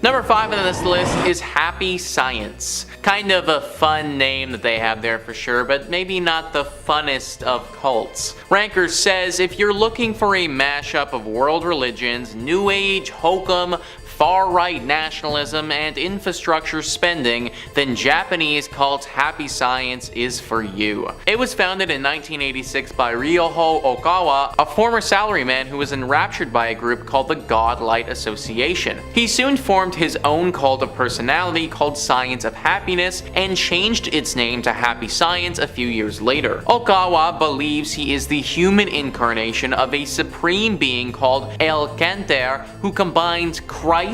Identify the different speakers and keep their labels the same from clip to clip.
Speaker 1: Number 5 on this list is Happy Science. Kind of a fun name that they have there for sure, but maybe not the funnest of cults. Ranker says if you're looking for a mashup of world religions, New Age, hokum, far-right nationalism, and infrastructure spending, then Japanese cult Happy Science is for you. It was founded in 1986 by Ryoho Okawa, a former salaryman who was enraptured by a group called the Godlight Association. He soon formed his own cult of personality called Science of Happiness and changed its name to Happy Science a few years later. Okawa believes he is the human incarnation of a supreme being called El Kanter who combines Christ,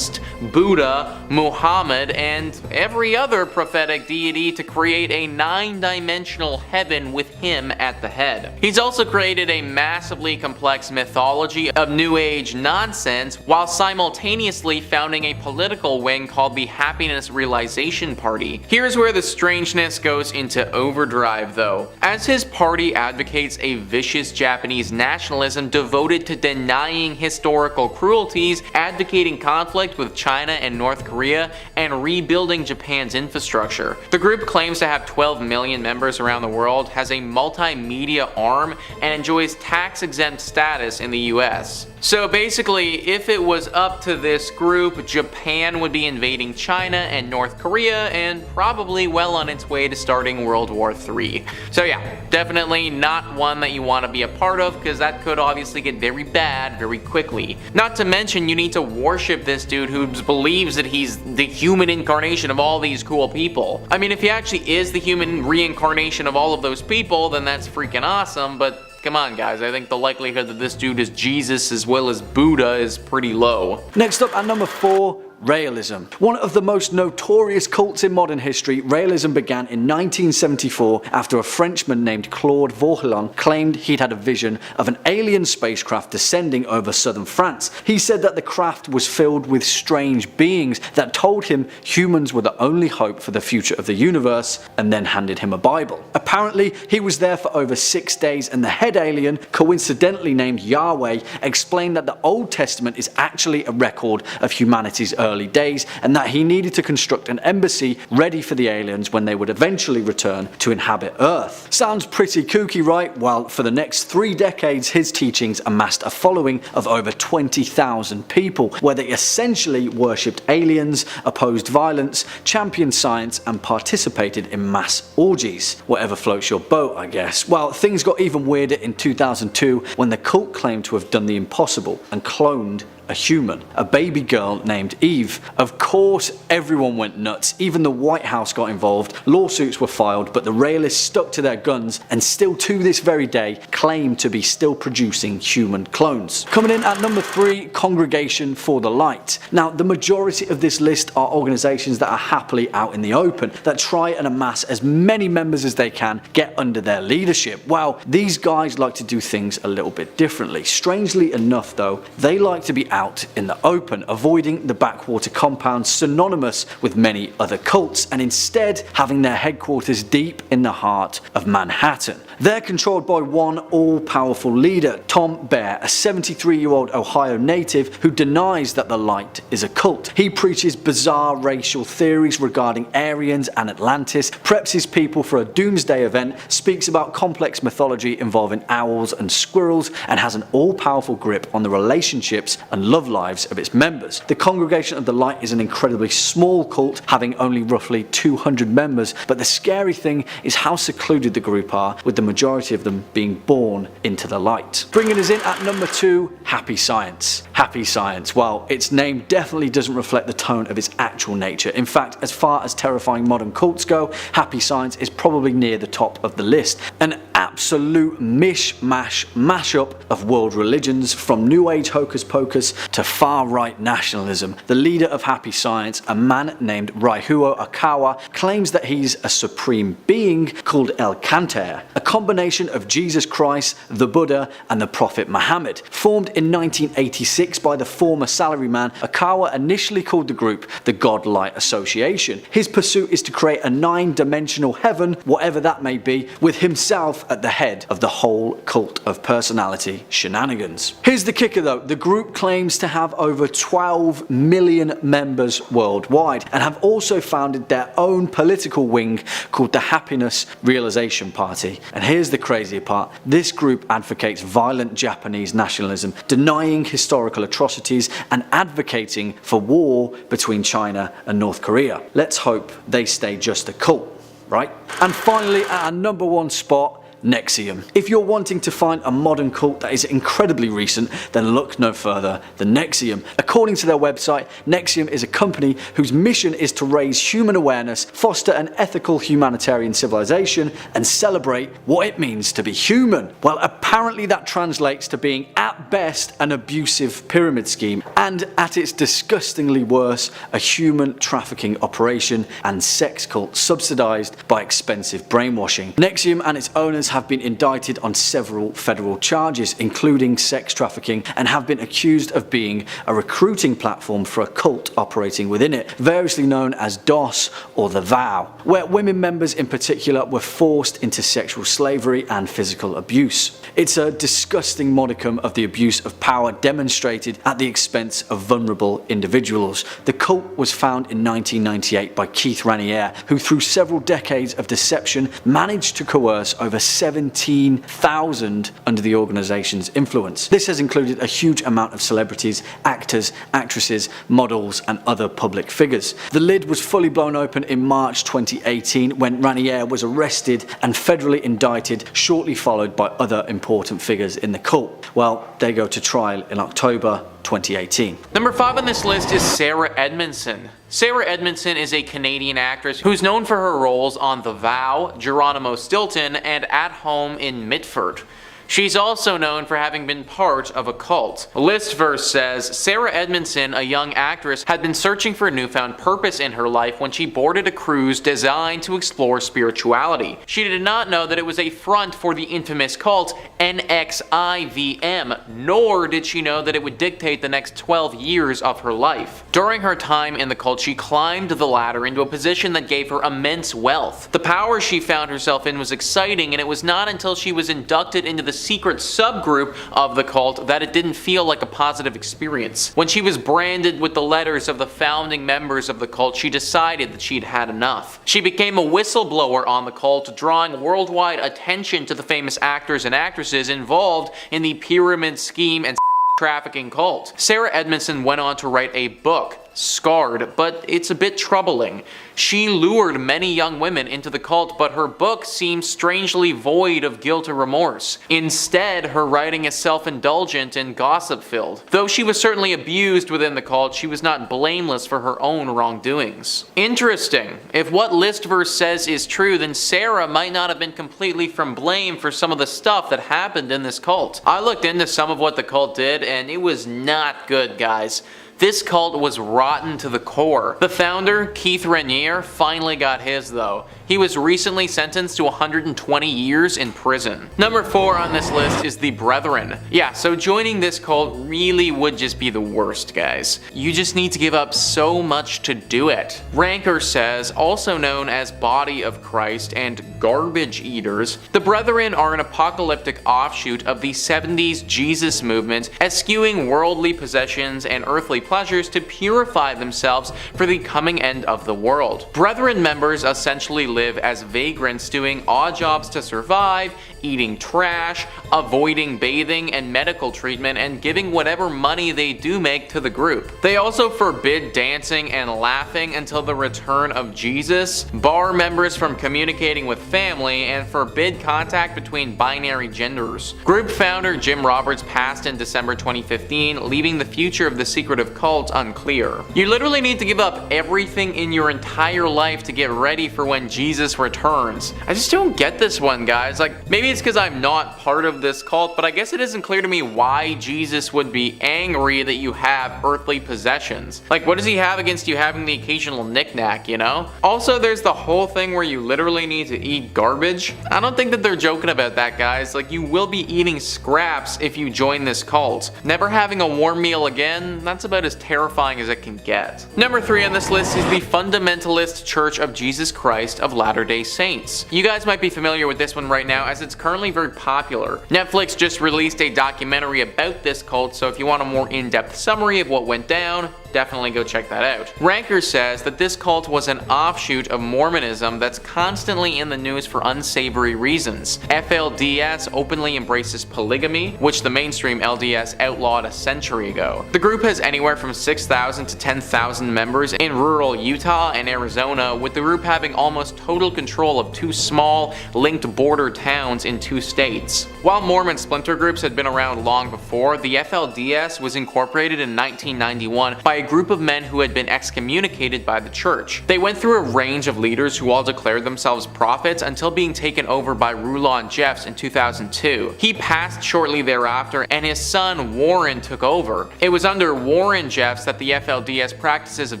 Speaker 1: Buddha, Muhammad, and every other prophetic deity to create a 9-dimensional heaven with him at the head. He's also created a massively complex mythology of New Age nonsense while simultaneously founding a political wing called the Happiness Realization Party. Here's where the strangeness goes into overdrive though, as his party advocates a vicious Japanese nationalism devoted to denying historical cruelties, advocating conflict with China and North Korea, and rebuilding Japan's infrastructure. The group claims to have 12 million members around the world, has a multimedia arm, and enjoys tax-exempt status in the US. So basically, if it was up to this group, Japan would be invading China and North Korea and probably well on its way to starting World War III. So yeah, definitely not one that you want to be a part of because that could obviously get very bad very quickly. Not to mention you need to worship this dude who believes that he's the human incarnation of all these cool people. I mean, if he actually is the human reincarnation of all of those people, then that's freaking awesome, but come on guys, I think the likelihood that this dude is Jesus as well as Buddha is pretty low.
Speaker 2: Next up at number 4, Raëlism. One of the most notorious cults in modern history, Raëlism began in 1974 after a Frenchman named Claude Vauquelin claimed he'd had a vision of an alien spacecraft descending over southern France. He said that the craft was filled with strange beings that told him humans were the only hope for the future of the universe, and then handed him a Bible. Apparently, he was there for over 6 days, and the head alien, coincidentally named Yahweh, explained that the Old Testament is actually a record of humanity's early days and that he needed to construct an embassy ready for the aliens when they would eventually return to inhabit Earth. Sounds pretty kooky, right? Well, for the next 3 decades his teachings amassed a following of over 20,000 people, where they essentially worshipped aliens, opposed violence, championed science, and participated in mass orgies. Whatever floats your boat, I guess. Well, things got even weirder in 2002 when the cult claimed to have done the impossible and cloned a human, a baby girl named Eve. Of course everyone went nuts, even the White House got involved, lawsuits were filed, but the Raëlists stuck to their guns and still to this very day claim to be still producing human clones. Coming in at number 3, Congregation for the Light. Now the majority of this list are organisations that are happily out in the open, that try and amass as many members as they can, get under their leadership. Well, these guys like to do things a little bit differently. Strangely enough though, they like to be out in the open, avoiding the backwater compounds synonymous with many other cults, and instead having their headquarters deep in the heart of Manhattan. They're controlled by one all-powerful leader, Tom Baer, a 73-year-old Ohio native who denies that the light is a cult. He preaches bizarre racial theories regarding Aryans and Atlantis, preps his people for a doomsday event, speaks about complex mythology involving owls and squirrels, and has an all-powerful grip on the relationships and love lives of its members. The Congregation of the Light is an incredibly small cult, having only roughly 200 members, but the scary thing is how secluded the group are, with the majority of them being born into the light. Bringing us in at number 2, Happy Science. Happy Science, well, its name definitely doesn't reflect the tone of its actual nature. In fact, as far as terrifying modern cults go, Happy Science is probably near the top of the list. An absolute mishmash mashup of world religions, from New Age hocus pocus to far-right nationalism. The leader of Happy Science, a man named Ryoho Okawa, claims that he's a supreme being called El Kanter, a combination of Jesus Christ, the Buddha, and the Prophet Muhammad. Formed in 1986 by the former salaryman, Okawa initially called the group the God-Light Association. His pursuit is to create a 9-dimensional heaven, whatever that may be, with himself at the head of the whole cult of personality shenanigans. Here's the kicker though, the group claims to have over 12 million members worldwide and have also founded their own political wing called the Happiness Realization Party. And here's the crazier part, this group advocates violent Japanese nationalism, denying historical atrocities and advocating for war between China and North Korea. Let's hope they stay just a cult, right? And finally, at our number 1 spot, NXIVM. If you're wanting to find a modern cult that is incredibly recent, then look no further than NXIVM. According to their website, NXIVM is a company whose mission is to raise human awareness, foster an ethical humanitarian civilization, and celebrate what it means to be human. Well, apparently that translates to being at best an abusive pyramid scheme, and at its disgustingly worst, a human trafficking operation and sex cult subsidized by expensive brainwashing. NXIVM and its owners have been indicted on several federal charges, including sex trafficking, and have been accused of being a recruiting platform for a cult operating within it, variously known as DOS or the Vow, where women members in particular were forced into sexual slavery and physical abuse. It's a disgusting modicum of the abuse of power demonstrated at the expense of vulnerable individuals. The cult was founded in 1998 by Keith Raniere, who through several decades of deception managed to coerce over 17,000 under the organization's influence. This has included a huge amount of celebrities, actors, actresses, models, and other public figures. The lid was fully blown open in March 2018 when Raniere was arrested and federally indicted, shortly followed by other important figures in the cult. Well, they go to trial in October 2018.
Speaker 1: Number 5 on this list is Sarah Edmondson. Sarah Edmondson is a Canadian actress who's known for her roles on The Vow, Geronimo Stilton, and At Home in Mitford. She's also known for having been part of a cult. Listverse says, Sarah Edmondson, a young actress, had been searching for a newfound purpose in her life when she boarded a cruise designed to explore spirituality. She did not know that it was a front for the infamous cult NXIVM, nor did she know that it would dictate the next 12 years of her life. During her time in the cult, she climbed the ladder into a position that gave her immense wealth. The power she found herself in was exciting, and it was not until she was inducted into the secret subgroup of the cult that it didn't feel like a positive experience. When she was branded with the letters of the founding members of the cult, she decided that she'd had enough. She became a whistleblower on the cult, drawing worldwide attention to the famous actors and actresses involved in the pyramid scheme and trafficking cult. Sarah Edmondson went on to write a book, Scarred, but it's a bit troubling. She lured many young women into the cult, but her book seems strangely void of guilt or remorse. Instead, her writing is self-indulgent and gossip-filled. Though she was certainly abused within the cult, she was not blameless for her own wrongdoings. Interesting. If what Listverse says is true, then Sarah might not have been completely from blame for some of the stuff that happened in this cult. I looked into some of what the cult did, and it was not good, guys. This cult was rotten to the core. The founder, Keith Raniere, finally got his though. He was recently sentenced to 120 years in prison. Number 4 on this list is the Brethren. Yeah, so joining this cult really would just be the worst, guys. You just need to give up so much to do it. Ranker says, also known as Body of Christ and Garbage Eaters, the Brethren are an apocalyptic offshoot of the 70s Jesus movement, eschewing worldly possessions and earthly pleasures to purify themselves for the coming end of the world. Brethren members essentially live as vagrants, doing odd jobs to survive, eating trash, avoiding bathing and medical treatment, and giving whatever money they do make to the group. They also forbid dancing and laughing until the return of Jesus, bar members from communicating with family, and forbid contact between binary genders. Group founder Jim Roberts passed in December 2015, leaving the future of the secretive of cult unclear. You literally need to give up everything in your entire life to get ready for when Jesus returns. I just don't get this one, guys. Like, maybe it's because I'm not part of this cult, but I guess it isn't clear to me why Jesus would be angry that you have earthly possessions. Like, what does he have against you having the occasional knickknack, you know? Also, there's the whole thing where you literally need to eat garbage. I don't think that they're joking about that, guys. Like, you will be eating scraps if you join this cult. Never having a warm meal again, that's about as terrifying as it can get. Number 3 on this list is the Fundamentalist Church of Jesus Christ of Latter-day Saints. You guys might be familiar with this one right now, as it's currently very popular. Netflix just released a documentary about this cult, so if you want a more in-depth summary of what went down, definitely go check that out. Ranker says that this cult was an offshoot of Mormonism that's constantly in the news for unsavory reasons. FLDS openly embraces polygamy, which the mainstream LDS outlawed a century ago. The group has anywhere from 6,000 to 10,000 members in rural Utah and Arizona, with the group having almost total control of 2 small, linked border towns in 2 states. While Mormon splinter groups had been around long before, the FLDS was incorporated in 1991 by a group of men who had been excommunicated by the church. They went through a range of leaders who all declared themselves prophets until being taken over by Rulon Jeffs in 2002. He passed shortly thereafter and his son Warren took over. It was under Warren Jeffs that the FLDS practices of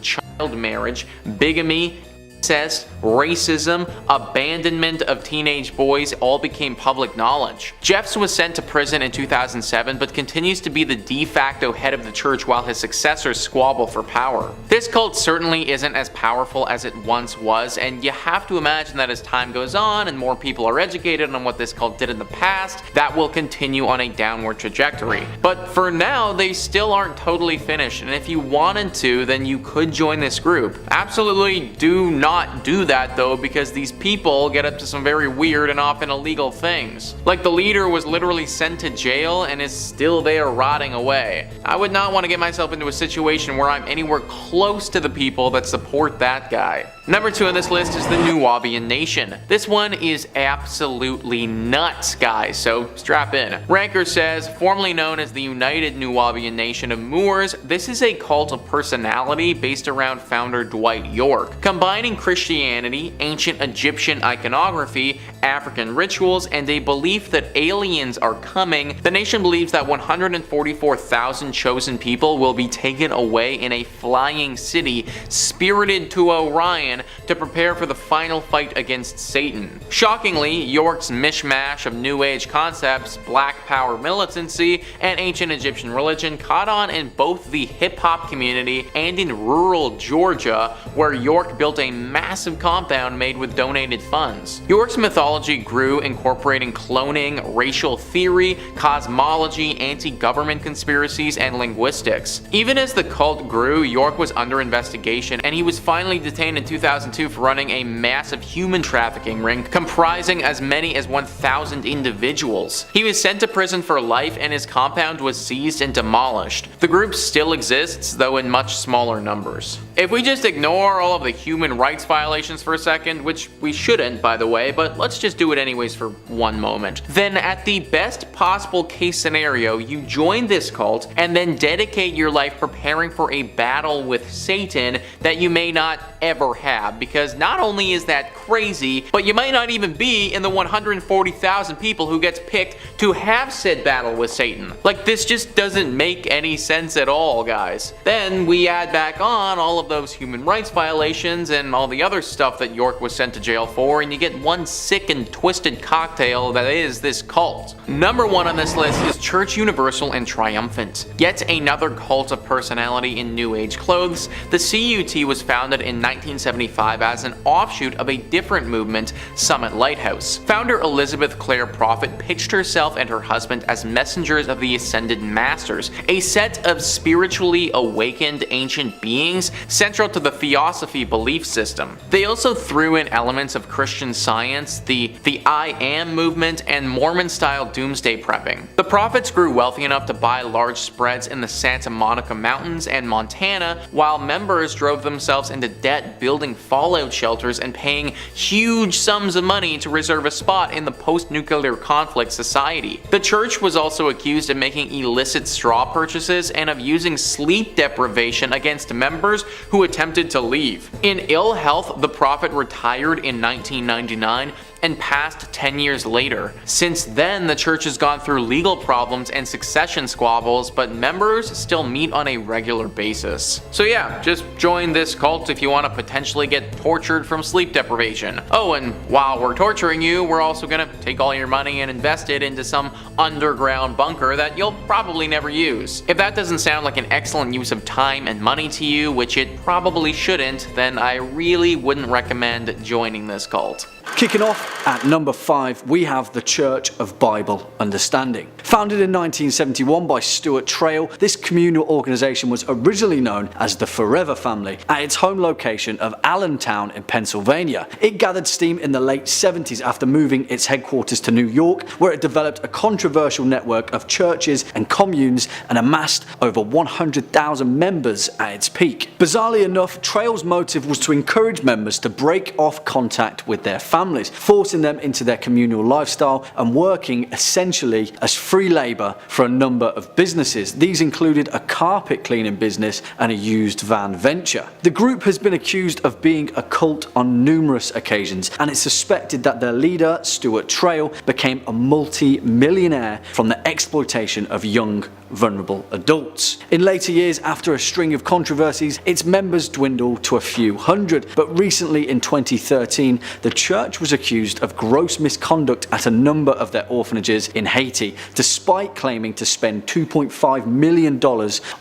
Speaker 1: child marriage, bigamy, incest, racism, abandonment of teenage boys all became public knowledge. Jeffs was sent to prison in 2007 but continues to be the de facto head of the church while his successors squabble for power. This cult certainly isn't as powerful as it once was, and you have to imagine that as time goes on and more people are educated on what this cult did in the past, that will continue on a downward trajectory. But for now, they still aren't totally finished, and if you wanted to, then you could join this group. Absolutely do not do that though, because these people get up to some very weird and often illegal things. Like, the leader was literally sent to jail and is still there rotting away. I would not want to get myself into a situation where I'm anywhere close to the people that support that guy. Number 2 on this list is the Nuwaubian Nation. This one is absolutely nuts, guys, so strap in. Ranker says, formerly known as the United Nuwaubian Nation of Moors, this is a cult of personality based around founder Dwight York, combining Christianity, ancient Egyptian iconography, African rituals, and a belief that aliens are coming. The nation believes that 144,000 chosen people will be taken away in a flying city, spirited to Orion to prepare for the final fight against Satan. Shockingly, York's mishmash of New Age concepts, black power militancy, and ancient Egyptian religion caught on in both the hip-hop community and in rural Georgia, where York built a massive compound made with donated funds. York's mythology grew, incorporating cloning, racial theory, cosmology, anti-government conspiracies, and linguistics. Even as the cult grew, York was under investigation, and he was finally detained in 2002 for running a massive human trafficking ring comprising as many as 1,000 individuals. He was sent to prison for life and his compound was seized and demolished. The group still exists, though in much smaller numbers. If we just ignore all of the human rights violations for a second, which we shouldn't by the way, but let's just do it anyways for one moment, then at the best possible case scenario, you join this cult and then dedicate your life preparing for a battle with Satan that you may not ever have, because not only is that crazy, but you might not even be in the 140,000 people who gets picked to have said battle with Satan. Like, this just doesn't make any sense at all, guys. Then we add back on all of those human rights violations and all the other stuff that York was sent to jail for, and you get one sick and twisted cocktail that is this cult. Number 1 on this list is Church Universal and Triumphant. Yet another cult of personality in New Age clothes, the CUT was founded in 1975 as an offshoot of a different movement, Summit Lighthouse. Founder Elizabeth Clare Prophet pitched herself and her husband as messengers of the Ascended Masters, a set of spiritually awakened ancient beings central to the Theosophy belief system. They also threw in elements of Christian Science, the I Am movement, and Mormon-style doomsday prepping. The prophets grew wealthy enough to buy large spreads in the Santa Monica Mountains and Montana, while members drove themselves into debt building fallout shelters and paying huge sums of money to reserve a spot in the post-nuclear conflict society. The church was also accused of making illicit straw purchases illnesses and of using sleep deprivation against members who attempted to leave. In ill health, the prophet retired in 1999 and passed 10 years later. Since then, the church has gone through legal problems and succession squabbles, but members still meet on a regular basis. So yeah, just join this cult if you want to potentially get tortured from sleep deprivation. Oh, and while we're torturing you, we're also gonna take all your money and invest it into some underground bunker that you'll probably never use. If that doesn't sound like an excellent use of time and money to you, which it probably shouldn't, then I really wouldn't recommend joining this cult.
Speaker 2: Kicking off at number 5, we have the Church of Bible Understanding. Founded in 1971 by Stuart Trail, this communal organization was originally known as the Forever Family at its home location of Allentown in Pennsylvania. It gathered steam in the late 70s after moving its headquarters to New York, where it developed a controversial network of churches and communes and amassed over 100,000 members at its peak. Bizarrely enough, Trail's motive was to encourage members to break off contact with their families, forcing them into their communal lifestyle and working essentially as free labour for a number of businesses. These included a carpet cleaning business and a used van venture. The group has been accused of being a cult on numerous occasions, and it's suspected that their leader, Stuart Trail, became a multi-millionaire from the exploitation of young, vulnerable adults. In later years, after a string of controversies, its members dwindled to a few hundred, but recently in 2013, the church was accused of gross misconduct at a number of their orphanages in Haiti, despite claiming to spend $2.5 million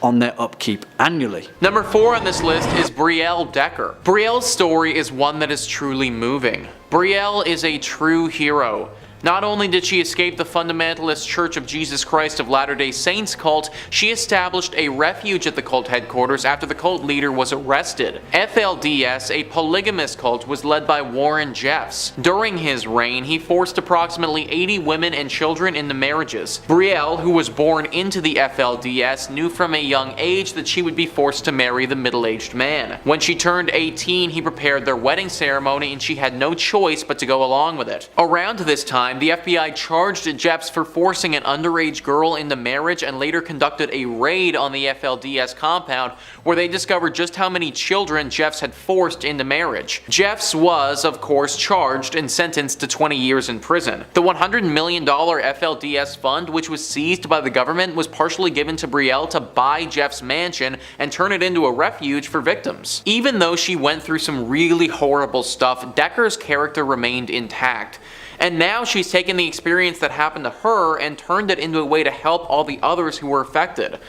Speaker 2: on their upkeep annually.
Speaker 1: Number 4 on this list is Brielle Decker. Brielle's story is one that is truly moving. Brielle is a true hero. Not only did she escape the fundamentalist Church of Jesus Christ of Latter-day Saints cult, she established a refuge at the cult headquarters after the cult leader was arrested. FLDS, a polygamous cult, was led by Warren Jeffs. During his reign, he forced approximately 80 women and children into marriages. Brielle, who was born into the FLDS, knew from a young age that she would be forced to marry the middle-aged man. When she turned 18, he prepared their wedding ceremony and she had no choice but to go along with it. Around this time, the FBI charged Jeffs for forcing an underage girl into marriage and later conducted a raid on the FLDS compound where they discovered just how many children Jeffs had forced into marriage. Jeffs was, of course, charged and sentenced to 20 years in prison. The $100 million FLDS fund, which was seized by the government, was partially given to Brielle to buy Jeffs' mansion and turn it into a refuge for victims. Even though she went through some really horrible stuff, Decker's character remained intact. And now she's taken the experience that happened to her and turned it into a way to help all the others who were affected.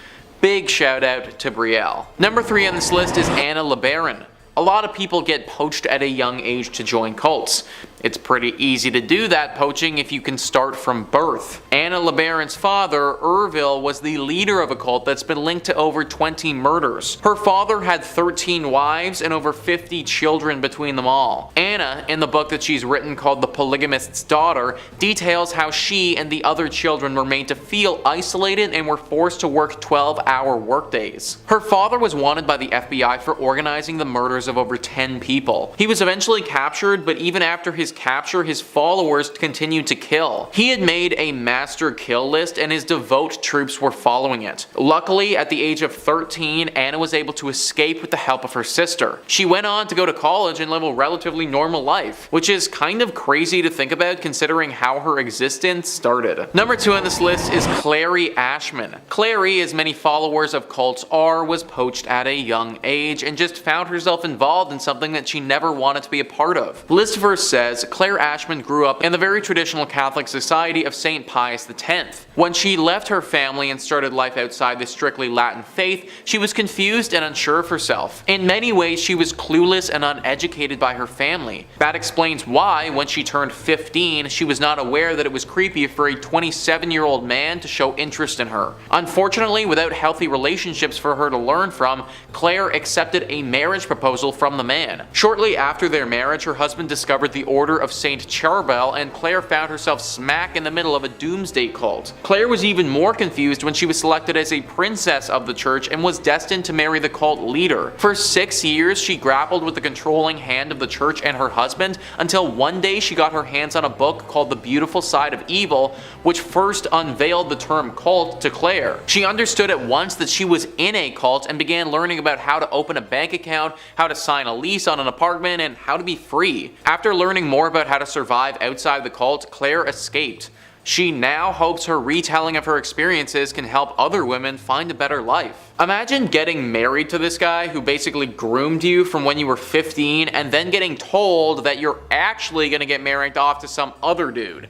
Speaker 1: Big shout out to Brielle. Number 3 on this list is LeBaron. A lot of people get poached at a young age to join cults. It's pretty easy to do that poaching if you can start from birth. LeBaron's father, Ervil, was the leader of a cult that's been linked to over 20 murders. Her father had 13 wives and over 50 children between them all. Anna, in the book that she's written called The Polygamist's Daughter, details how she and the other children were made to feel isolated and were forced to work 12-hour workdays. Her father was wanted by the FBI for organizing the murders of over 10 people. He was eventually captured, but even after his capture, his followers continued to kill. He had made a master kill list and his devout troops were following it. Luckily, at the age of 13, Anna was able to escape with the help of her sister. She went on to go to college and live a relatively normal life, which is kind of crazy to think about considering how her existence started. Number 2 on this list is Clary Ashman. Clary, as many followers of cults are, was poached at a young age and just found herself involved in something that she never wanted to be a part of. Listverse says Clary Ashman grew up in the very traditional Catholic society of St. Pius X. When she left her family and started life outside the strictly Latin faith, she was confused and unsure of herself. In many ways, she was clueless and uneducated by her family. That explains why, when she turned 15, she was not aware that it was creepy for a 27-year-old man to show interest in her. Unfortunately, without healthy relationships for her to learn from, Claire accepted a marriage proposal from the man. Shortly after their marriage, her husband discovered the Order of St. Charbel, and Claire found herself smack in the middle of a doomsday cult. Claire was even more confused when she was selected as a princess of the church and was destined to marry the cult leader. For 6 years, she grappled with the controlling hand of the church and her her husband until one day she got her hands on a book called The Beautiful Side of Evil, which first unveiled the term cult to Claire. She understood at once that she was in a cult and began learning about how to open a bank account, how to sign a lease on an apartment, and how to be free. After learning more about how to survive outside the cult, Claire escaped. She now hopes her retelling of her experiences can help other women find a better life. Imagine getting married to this guy who basically groomed you from when you were 15 and then getting told that you're actually gonna get married off to some other dude.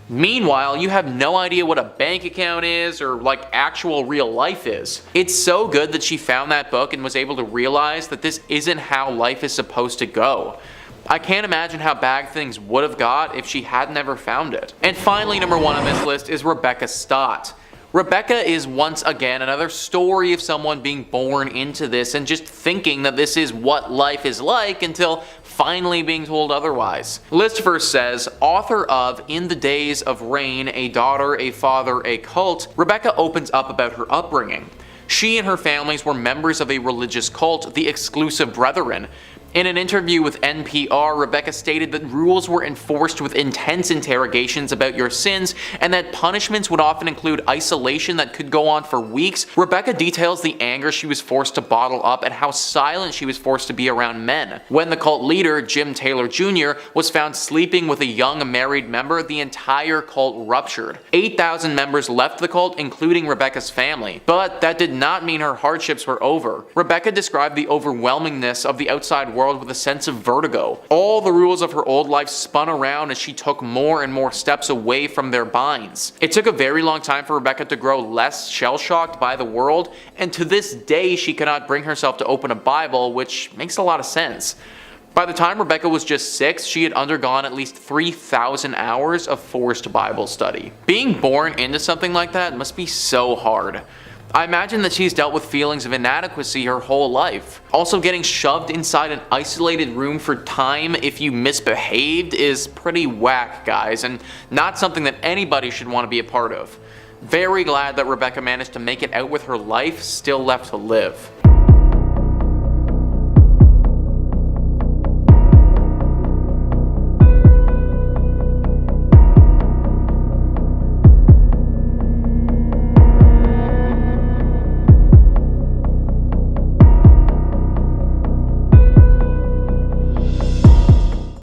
Speaker 1: Meanwhile, you have no idea what a bank account is or like actual real life is. It's so good that she found that book and was able to realize that this isn't how life is supposed to go. I can't imagine how bad things would have got if she had never found it. And finally, number 1 on this list is Rebecca Stott. Rebecca is once again another story of someone being born into this and just thinking that this is what life is like until finally being told otherwise. List first says, author of In the Days of Rain, A Daughter, a Father, a Cult, Rebecca opens up about her upbringing. She and her families were members of a religious cult, the Exclusive Brethren. In an interview with NPR, Rebecca stated that rules were enforced with intense interrogations about your sins and that punishments would often include isolation that could go on for weeks. Rebecca details the anger she was forced to bottle up and how silent she was forced to be around men. When the cult leader, Jim Taylor Jr., was found sleeping with a young married member, the entire cult ruptured. 8,000 members left the cult, including Rebecca's family. But that did not mean her hardships were over. Rebecca described the overwhelmingness of the outside world with a sense of vertigo. All the rules of her old life spun around as she took more and more steps away from their binds. It took a very long time for Rebecca to grow less shell-shocked by the world, and to this day she cannot bring herself to open a Bible, which makes a lot of sense. By the time Rebecca was just 6, she had undergone at least 3,000 hours of forced Bible study. Being born into something like that must be so hard. I imagine that she's dealt with feelings of inadequacy her whole life. Also, getting shoved inside an isolated room for time if you misbehaved is pretty whack, guys, and not something that anybody should want to be a part of. Very glad that Rebecca managed to make it out with her life still left to live.